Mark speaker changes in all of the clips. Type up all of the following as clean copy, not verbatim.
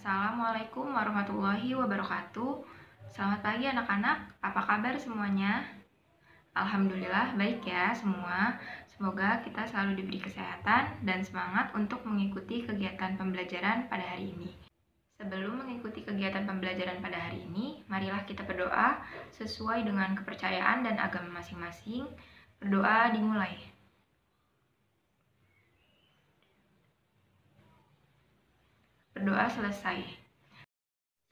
Speaker 1: Assalamualaikum warahmatullahi wabarakatuh. Selamat pagi anak-anak, apa kabar semuanya? Alhamdulillah baik ya semua. Semoga kita selalu diberi kesehatan dan semangat untuk mengikuti kegiatan pembelajaran pada hari ini. Sebelum mengikuti kegiatan pembelajaran pada hari ini, marilah kita berdoa sesuai dengan kepercayaan dan agama masing-masing. Berdoa dimulai. Berdoa selesai.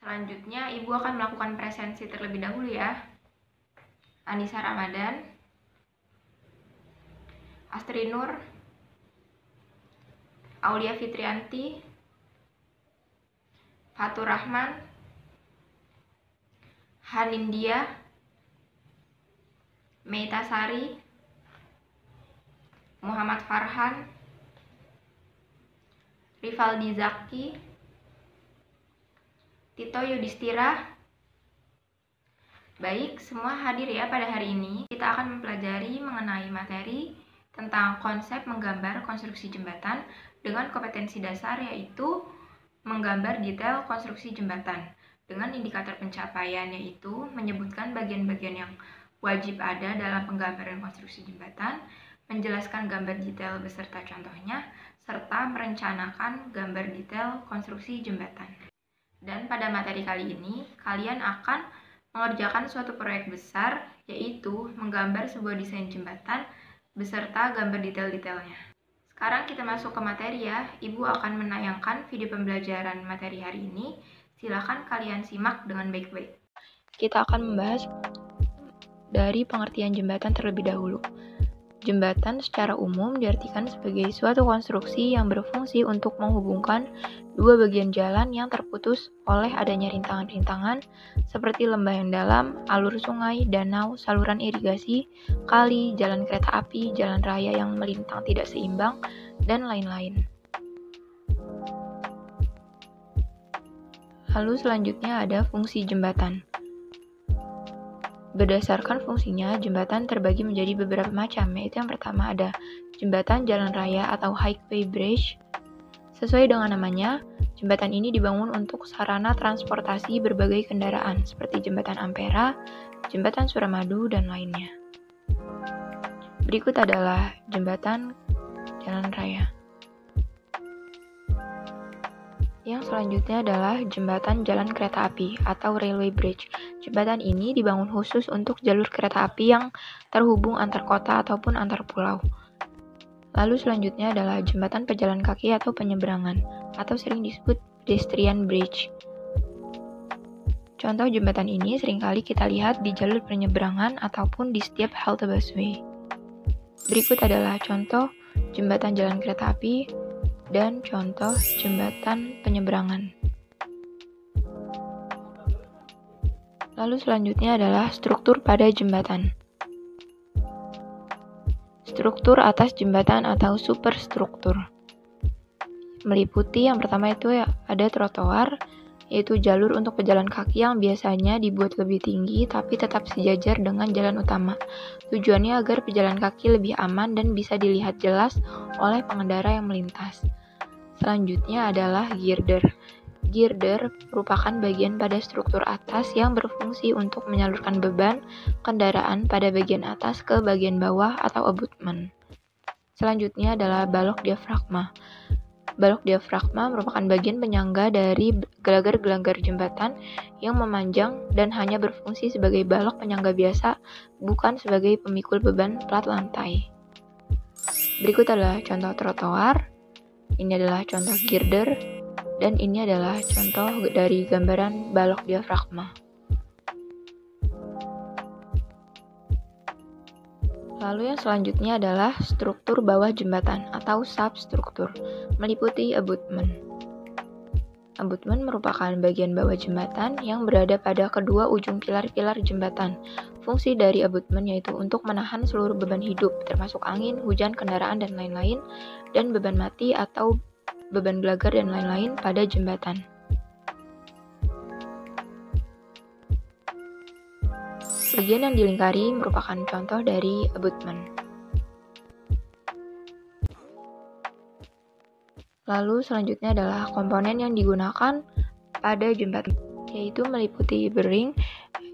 Speaker 1: Selanjutnya, Ibu akan melakukan presensi terlebih dahulu ya. Anissa Ramadan, Astri Nur, Aulia Fitrianti, Fatur Rahman, Hanindia, Meita Sari, Muhammad Farhan, Rivaldi Zaki, Tito Yudhistira. Baik, semua hadir ya pada hari ini. Kita akan mempelajari mengenai materi tentang konsep menggambar konstruksi jembatan dengan kompetensi dasar, yaitu menggambar detail konstruksi jembatan. Dengan indikator pencapaian, yaitu menyebutkan bagian-bagian yang wajib ada dalam penggambaran konstruksi jembatan, menjelaskan gambar detail beserta contohnya, serta merencanakan gambar detail konstruksi jembatan. Dan pada materi kali ini, kalian akan mengerjakan suatu proyek besar, yaitu menggambar sebuah desain jembatan beserta gambar detail-detailnya. Sekarang kita masuk ke materi ya. Ibu akan menayangkan video pembelajaran materi hari ini. Silakan kalian simak dengan baik-baik. Kita akan membahas dari pengertian jembatan terlebih dahulu. Jembatan secara umum diartikan sebagai suatu konstruksi yang berfungsi untuk menghubungkan dua bagian jalan yang terputus oleh adanya rintangan-rintangan seperti lembah yang dalam, alur sungai, danau, saluran irigasi, kali, jalan kereta api, jalan raya yang melintang tidak seimbang, dan lain-lain. Lalu selanjutnya ada fungsi jembatan. Berdasarkan fungsinya, jembatan terbagi menjadi beberapa macam, yaitu yang pertama ada jembatan jalan raya atau highway bridge. Sesuai dengan namanya, jembatan ini dibangun untuk sarana transportasi berbagai kendaraan, seperti jembatan Ampera, jembatan Suramadu, dan lainnya. Berikut adalah jembatan jalan raya. Yang selanjutnya adalah jembatan jalan kereta api atau railway bridge. Jembatan ini dibangun khusus untuk jalur kereta api yang terhubung antar kota ataupun antar pulau. Lalu selanjutnya adalah jembatan pejalan kaki atau penyeberangan, atau sering disebut pedestrian bridge. Contoh jembatan ini seringkali kita lihat di jalur penyeberangan ataupun di setiap halte busway. Berikut adalah contoh jembatan jalan kereta api dan contoh jembatan penyeberangan. Lalu selanjutnya adalah struktur pada jembatan. Struktur atas jembatan atau superstruktur meliputi yang pertama itu ada trotoar, yaitu jalur untuk pejalan kaki yang biasanya dibuat lebih tinggi tapi tetap sejajar dengan jalan utama. Tujuannya agar pejalan kaki lebih aman dan bisa dilihat jelas oleh pengendara yang melintas. Selanjutnya adalah girder. Girder merupakan bagian pada struktur atas yang berfungsi untuk menyalurkan beban kendaraan pada bagian atas ke bagian bawah atau abutment. Selanjutnya adalah balok diafragma. Balok diafragma merupakan bagian penyangga dari gelanggar jembatan yang memanjang dan hanya berfungsi sebagai balok penyangga biasa, bukan sebagai pemikul beban plat lantai. Berikut adalah contoh trotoar. Ini adalah contoh girder, dan ini adalah contoh dari gambaran balok diafragma. Lalu yang selanjutnya adalah struktur bawah jembatan atau substruktur, meliputi abutment. Abutment merupakan bagian bawah jembatan yang berada pada kedua ujung pilar-pilar jembatan. Fungsi dari abutment yaitu untuk menahan seluruh beban hidup, termasuk angin, hujan, kendaraan, dan lain-lain, dan beban mati atau beban gelagar dan lain-lain pada jembatan. Bagian yang dilingkari merupakan contoh dari abutment. Lalu selanjutnya adalah komponen yang digunakan pada jembatan, yaitu meliputi bearing,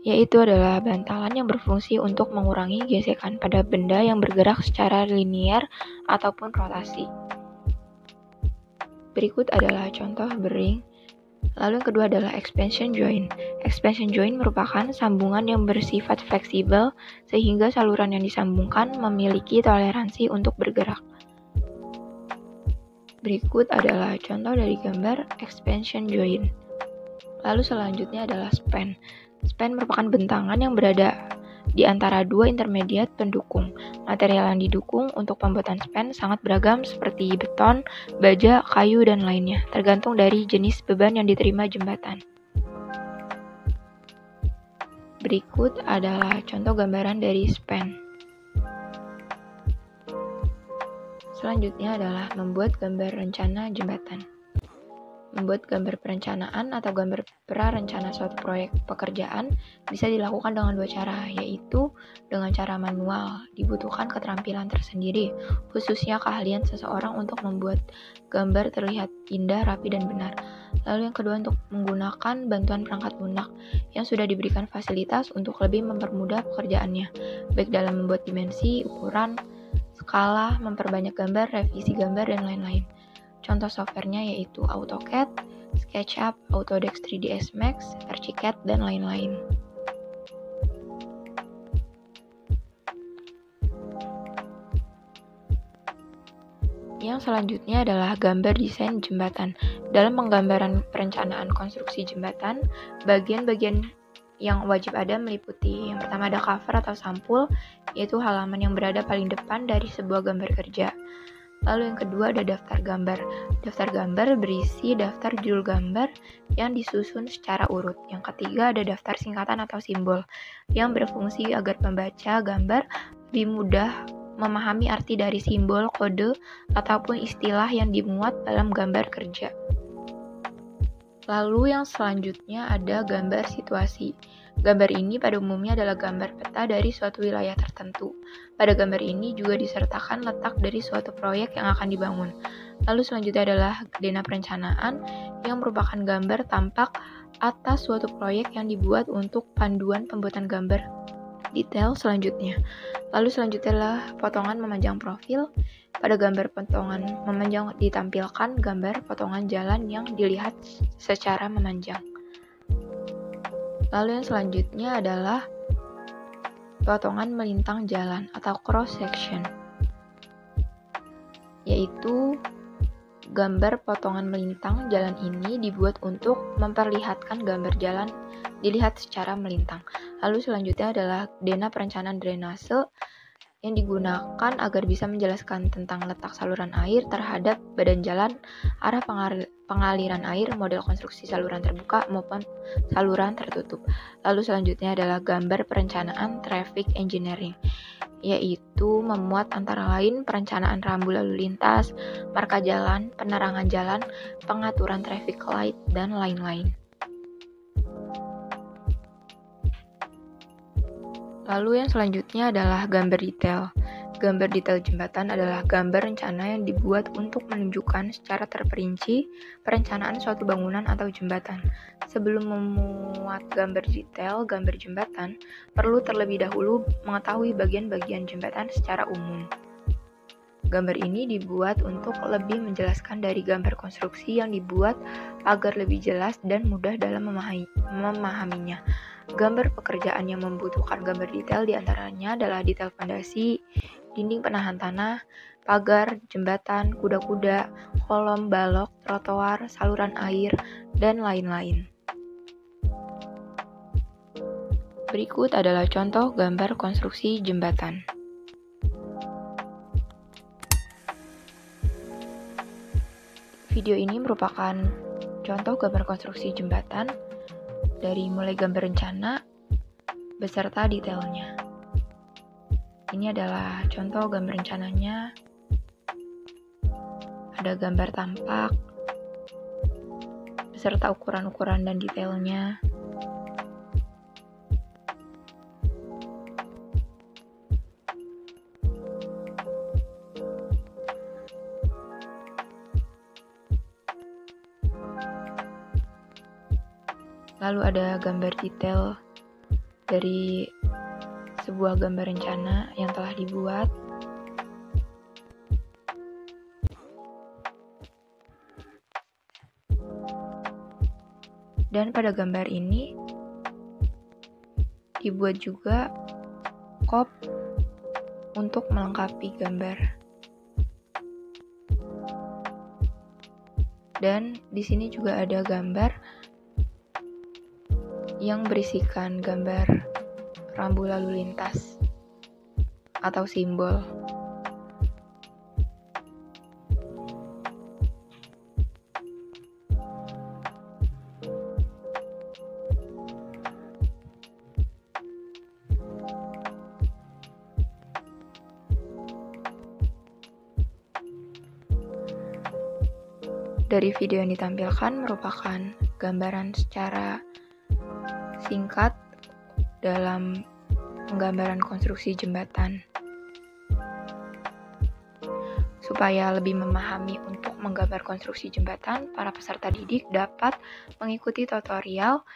Speaker 1: yaitu adalah bantalan yang berfungsi untuk mengurangi gesekan pada benda yang bergerak secara linier ataupun rotasi. Berikut adalah contoh bearing. Lalu yang kedua adalah expansion joint. Expansion joint merupakan sambungan yang bersifat fleksibel sehingga saluran yang disambungkan memiliki toleransi untuk bergerak. Berikut adalah contoh dari gambar expansion joint. Lalu selanjutnya adalah span. Span merupakan bentangan yang berada di antara dua intermediate pendukung. Material yang didukung untuk pembuatan span sangat beragam seperti beton, baja, kayu, dan lainnya, tergantung dari jenis beban yang diterima jembatan. Berikut adalah contoh gambaran dari span. Selanjutnya adalah membuat gambar rencana jembatan. Membuat gambar perencanaan atau gambar prarencana suatu proyek pekerjaan bisa dilakukan dengan dua cara, yaitu dengan cara manual. Dibutuhkan keterampilan tersendiri, khususnya keahlian seseorang untuk membuat gambar terlihat indah, rapi, dan benar. Lalu yang kedua untuk menggunakan bantuan perangkat lunak yang sudah diberikan fasilitas untuk lebih mempermudah pekerjaannya, baik dalam membuat dimensi, ukuran, skala, memperbanyak gambar, revisi gambar, dan lain-lain. Contoh softwarenya yaitu AutoCAD, SketchUp, Autodesk 3ds Max, Archicad, dan lain-lain. Yang selanjutnya adalah gambar desain jembatan. Dalam penggambaran perencanaan konstruksi jembatan, bagian-bagian yang wajib ada meliputi yang pertama ada cover atau sampul, yaitu halaman yang berada paling depan dari sebuah gambar kerja. Lalu yang kedua ada daftar gambar. Daftar gambar berisi daftar judul gambar yang disusun secara urut. Yang ketiga ada daftar singkatan atau simbol yang berfungsi agar pembaca gambar lebih mudah memahami arti dari simbol, kode, ataupun istilah yang dimuat dalam gambar kerja. Lalu yang selanjutnya ada gambar situasi. Gambar ini pada umumnya adalah gambar peta dari suatu wilayah tertentu. Pada gambar ini juga disertakan letak dari suatu proyek yang akan dibangun. Lalu selanjutnya adalah dena perencanaan yang merupakan gambar tampak atas suatu proyek yang dibuat untuk panduan pembuatan gambar detail selanjutnya. Lalu selanjutnya adalah potongan memanjang profil. Pada gambar potongan memanjang ditampilkan gambar potongan jalan yang dilihat secara memanjang. Lalu yang selanjutnya adalah potongan melintang jalan atau cross section, yaitu gambar potongan melintang jalan ini dibuat untuk memperlihatkan gambar jalan dilihat secara melintang. Lalu selanjutnya adalah dena perencanaan drainase yang digunakan agar bisa menjelaskan tentang letak saluran air terhadap badan jalan, arah pengaliran air, model konstruksi saluran terbuka maupun saluran tertutup. Lalu selanjutnya adalah gambar perencanaan traffic engineering, yaitu memuat antara lain perencanaan rambu lalu lintas, marka jalan, penerangan jalan, pengaturan traffic light, dan lain-lain. Lalu yang selanjutnya adalah gambar detail. Gambar detail jembatan adalah gambar rencana yang dibuat untuk menunjukkan secara terperinci perencanaan suatu bangunan atau jembatan. Sebelum memuat gambar detail gambar jembatan, perlu terlebih dahulu mengetahui bagian-bagian jembatan secara umum. Gambar ini dibuat untuk lebih menjelaskan dari gambar konstruksi yang dibuat agar lebih jelas dan mudah dalam memahaminya. Gambar pekerjaan yang membutuhkan gambar detail diantaranya adalah detail fondasi, dinding penahan tanah, pagar, jembatan, kuda-kuda, kolom, balok, trotoar, saluran air, dan lain-lain. Berikut adalah contoh gambar konstruksi jembatan. Video ini merupakan contoh gambar konstruksi jembatan dari mulai gambar rencana beserta detailnya. Ini adalah contoh gambar rencananya. Ada gambar tampak beserta ukuran-ukuran dan detailnya. Lalu ada gambar detail dari sebuah gambar rencana yang telah dibuat. Dan pada gambar ini dibuat juga kop untuk melengkapi gambar. Dan di sini juga ada gambar yang berisikan gambar rambu lalu lintas atau simbol. Dari video yang ditampilkan merupakan gambaran secara singkat dalam penggambaran konstruksi jembatan. Supaya lebih memahami untuk menggambar konstruksi jembatan, para peserta didik dapat mengikuti tutorial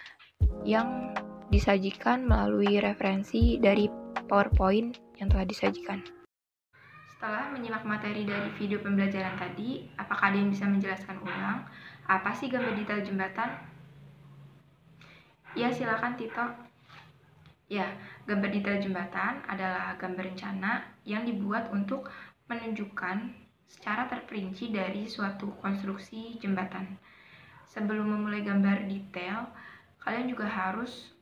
Speaker 1: yang disajikan melalui referensi dari PowerPoint yang telah disajikan. Setelah menyimak materi dari video pembelajaran tadi, apakah kalian bisa menjelaskan ulang apa sih gambar detail jembatan? Ya, silakan Tito. Ya, gambar detail jembatan adalah gambar rencana yang dibuat untuk menunjukkan secara terperinci dari suatu konstruksi jembatan. Sebelum memulai gambar detail, kalian juga harus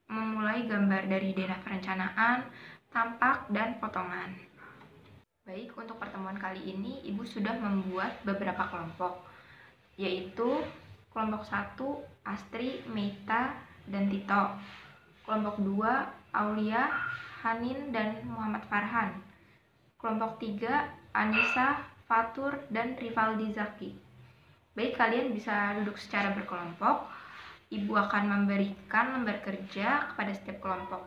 Speaker 1: memulai gambar dari denah perencanaan, tampak, dan potongan. Baik, untuk pertemuan kali ini Ibu sudah membuat beberapa kelompok, yaitu kelompok 1 Astri, Meita, dan Tito. Kelompok 2 Aulia, Hanin, dan Muhammad Farhan. Kelompok 3 Anissa, Fatur, dan Rivaldi Zaki. Baik, kalian bisa duduk secara berkelompok. Ibu akan memberikan lembar kerja kepada setiap kelompok.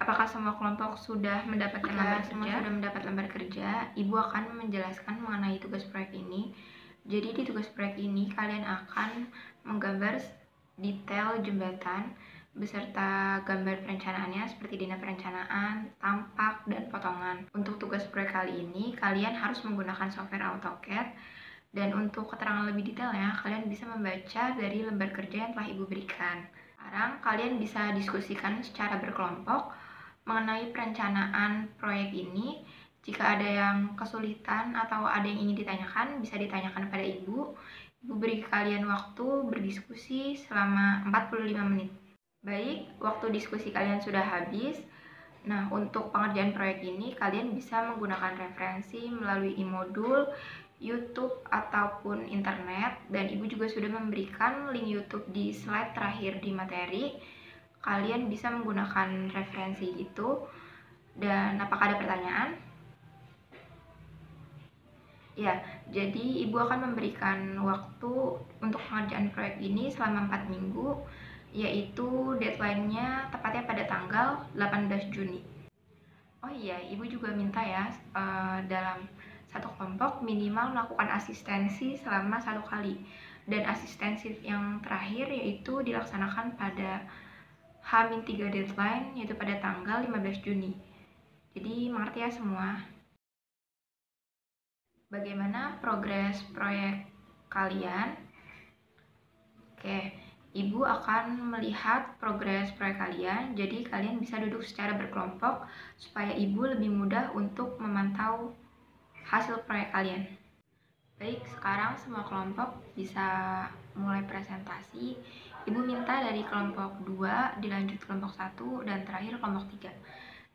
Speaker 1: Apakah semua kelompok sudah mendapatkan lembar kerja? Semua sudah mendapat lembar kerja. Ibu akan menjelaskan mengenai tugas proyek ini. Jadi di tugas proyek ini kalian akan menggambar detail jembatan beserta gambar perencanaannya seperti denah perencanaan, tampak, dan potongan. Untuk tugas proyek kali ini kalian harus menggunakan software AutoCAD. Dan untuk keterangan lebih detailnya, kalian bisa membaca dari lembar kerja yang telah Ibu berikan. Sekarang kalian bisa diskusikan secara berkelompok mengenai perencanaan proyek ini. Jika ada yang kesulitan atau ada yang ingin ditanyakan, bisa ditanyakan pada Ibu. Ibu beri kalian waktu berdiskusi selama 45 menit. Baik, waktu diskusi kalian sudah habis. Nah, untuk pengerjaan proyek ini, kalian bisa menggunakan referensi melalui e-modul, YouTube, ataupun internet. Dan Ibu juga sudah memberikan link YouTube di slide terakhir di materi. Kalian bisa menggunakan referensi itu. Dan apakah ada pertanyaan? Ya, jadi Ibu akan memberikan waktu untuk pengerjaan proyek ini selama 4 minggu, yaitu deadline-nya tepatnya pada tanggal 18 Juni. Oh iya, Ibu juga minta ya, dalam satu kelompok minimal melakukan asistensi selama 1 kali. Dan asistensi yang terakhir yaitu dilaksanakan pada H-3 deadline, yaitu pada tanggal 15 Juni. Jadi mengerti ya semua? Bagaimana progres proyek kalian? Oke, Ibu akan melihat progres proyek kalian, jadi kalian bisa duduk secara berkelompok supaya Ibu lebih mudah untuk memantau hasil proyek kalian. Baik, sekarang semua kelompok bisa mulai presentasi. Ibu minta dari kelompok 2 dilanjut kelompok 1 dan terakhir kelompok 3.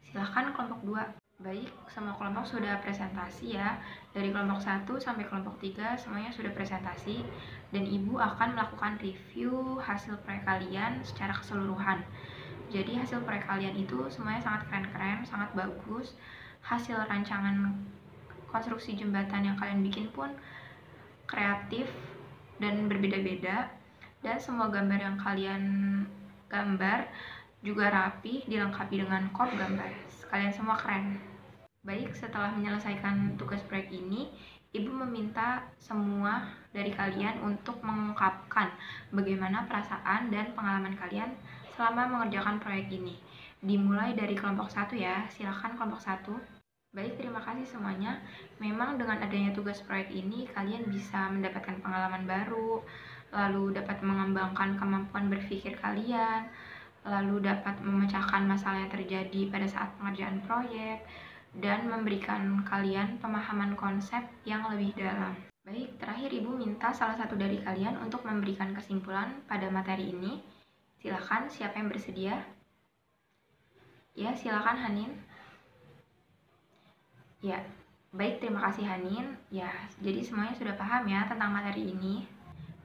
Speaker 1: Silahkan kelompok 2. Baik, semua kelompok sudah presentasi ya. Dari kelompok 1 sampai kelompok 3 semuanya sudah presentasi. Dan Ibu akan melakukan review hasil proyek kalian secara keseluruhan. Jadi hasil proyek kalian itu semuanya sangat keren-keren, sangat bagus. Hasil rancangan konstruksi jembatan yang kalian bikin pun kreatif dan berbeda-beda. Dan semua gambar yang kalian gambar juga rapi, dilengkapi dengan kop gambar. Kalian semua keren. Baik, setelah menyelesaikan tugas proyek ini, Ibu meminta semua dari kalian untuk mengungkapkan bagaimana perasaan dan pengalaman kalian selama mengerjakan proyek ini. Dimulai dari kelompok 1 ya, silakan kelompok 1. Baik, terima kasih semuanya. Memang dengan adanya tugas proyek ini, kalian bisa mendapatkan pengalaman baru, lalu dapat mengembangkan kemampuan berpikir kalian, lalu dapat memecahkan masalah yang terjadi pada saat pengerjaan proyek, dan memberikan kalian pemahaman konsep yang lebih dalam. Baik, terakhir Ibu minta salah satu dari kalian untuk memberikan kesimpulan pada materi ini. Silakan, siapa yang bersedia? Ya, silakan Hanin. Ya, baik, terima kasih Hanin. Ya, jadi semuanya sudah paham ya tentang materi ini.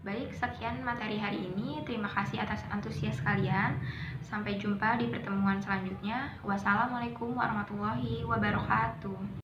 Speaker 1: Baik, sekian materi hari ini. Terima kasih atas antusias kalian. Sampai jumpa di pertemuan selanjutnya. Wassalamualaikum warahmatullahi wabarakatuh.